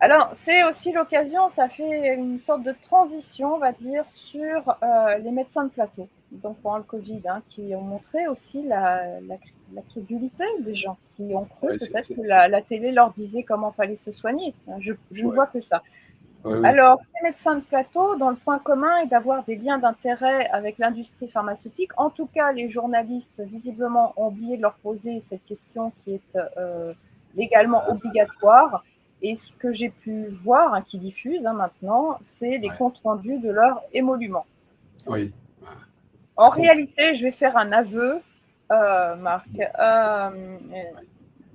Alors, c'est aussi l'occasion, ça fait une sorte de transition, on va dire, sur les médecins de plateau, donc pendant le Covid, hein, qui ont montré aussi la crédulité des gens, qui ont cru Ouais, peut-être que la télé leur disait comment fallait se soigner. Je ne ouais, vois que ça. ouais, oui. Alors, ces médecins de plateau, dont le point commun est d'avoir des liens d'intérêt avec l'industrie pharmaceutique, en tout cas, les journalistes, visiblement, ont oublié de leur poser cette question qui est légalement obligatoire. Et ce que j'ai pu voir, hein, qui diffuse maintenant, c'est les Ouais, comptes rendus de leur émolument. oui. En Par contre, réalité, je vais faire un aveu, Marc. ouais,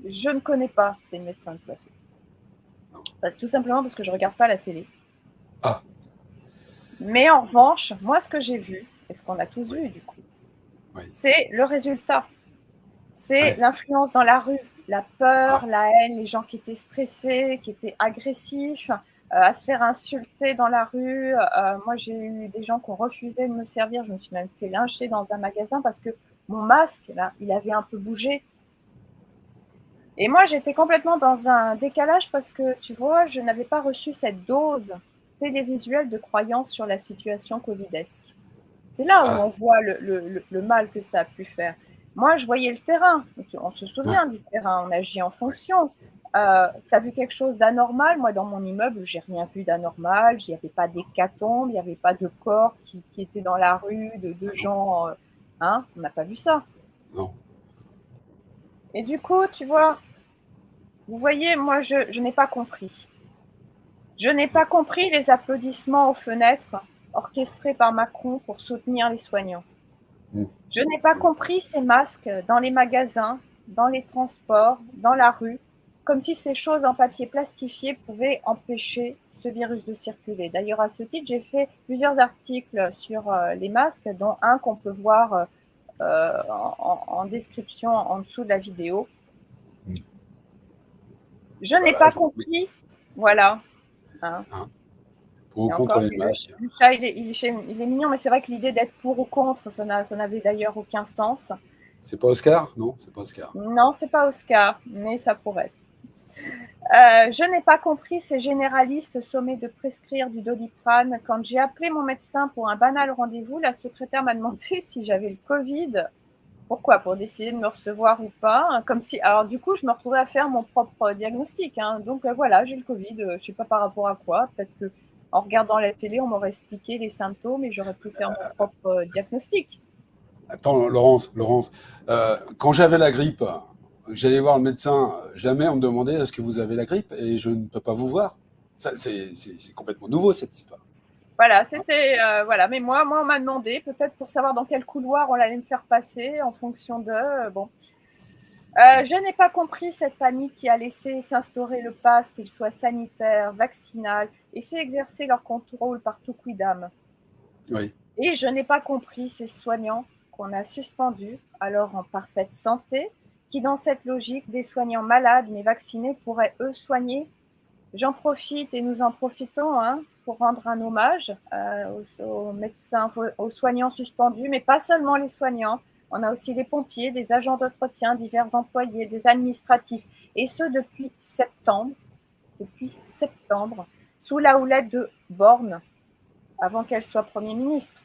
Je ne connais pas ces médecins de plateau. non. Tout simplement parce que je ne regarde pas la télé. Ah, Mais en revanche, moi, ce que j'ai vu, et ce qu'on a tous oui, vu du coup, oui, c'est le résultat. C'est ouais, l'influence dans la rue, la ah, peur, la haine, les gens qui étaient stressés, qui étaient agressifs, à se faire insulter dans la rue. Moi, j'ai eu des gens qui ont refusé de me servir. Je me suis même fait lyncher dans un magasin parce que mon masque, là, il avait un peu bougé. Et moi, j'étais complètement dans un décalage parce que, tu vois, je n'avais pas reçu cette dose télévisuelle de croyance sur la situation covidesque. C'est là où ah, on voit le mal que ça a pu faire. Moi, je voyais le terrain. On se ah, souvient du terrain, on agit en oui, fonction. Tu as vu quelque chose d'anormal? Moi, dans mon immeuble, j'ai rien vu d'anormal. Il n'y avait pas d'hécatombe, il n'y avait pas de corps qui étaient dans la rue, de ah non, gens. Hein, on n'a pas vu ça. non. Et du coup, tu vois, vous voyez, moi, je n'ai pas compris. Je n'ai pas compris les applaudissements aux fenêtres orchestrés par Macron pour soutenir les soignants. Mm. Je n'ai pas compris ces masques dans les magasins, dans les transports, dans la rue, comme si ces choses en papier plastifié pouvaient empêcher ce virus de circuler. D'ailleurs, à ce titre, j'ai fait plusieurs articles sur les masques, dont un qu'on peut voir en description en dessous de la vidéo. Mm. Je n'ai Voilà, pas compris, voilà. Hein. hein, pour ou Et contre encore, les masques. le chat, il est mignon, mais c'est vrai que l'idée d'être pour ou contre, ça n'avait d'ailleurs aucun sens. C'est pas Oscar? Non, c'est pas Oscar. Non, c'est pas Oscar, mais ça pourrait. Je n'ai pas compris ces généralistes sommés de prescrire du Doliprane. Quand j'ai appelé mon médecin pour un banal rendez-vous, la secrétaire m'a demandé si j'avais le Covid. Pourquoi? Pour décider de me recevoir ou pas. Comme si, alors du coup, je me retrouvais à faire mon propre diagnostic. Hein. Donc voilà, j'ai le Covid. Je ne sais pas par rapport à quoi. Peut-être que en regardant la télé, on m'aurait expliqué les symptômes et j'aurais pu faire mon propre diagnostic. Attends, Laurence, quand j'avais la grippe, j'allais voir le médecin, jamais on me demandait est-ce que vous avez la grippe et je ne peux pas vous voir. Ça, c'est complètement nouveau cette histoire. Voilà, Hein. c'était voilà. Mais moi, on m'a demandé peut-être pour savoir dans quel couloir on allait me faire passer en fonction de bon. Je n'ai pas compris cette panique qui a laissé s'instaurer le pass, qu'il soit sanitaire, vaccinal, et fait exercer leur contrôle par tout quidam. Oui, Et je n'ai pas compris ces soignants qu'on a suspendus, alors en parfaite santé, qui dans cette logique des soignants malades mais vaccinés pourraient eux soigner. J'en profite et nous en profitons hein, pour rendre un hommage aux médecins, aux soignants suspendus, mais pas seulement les soignants. On a aussi les pompiers, des agents d'entretien, divers employés, des administratifs, et ce depuis septembre, sous la houlette de Borne, avant qu'elle soit Premier ministre.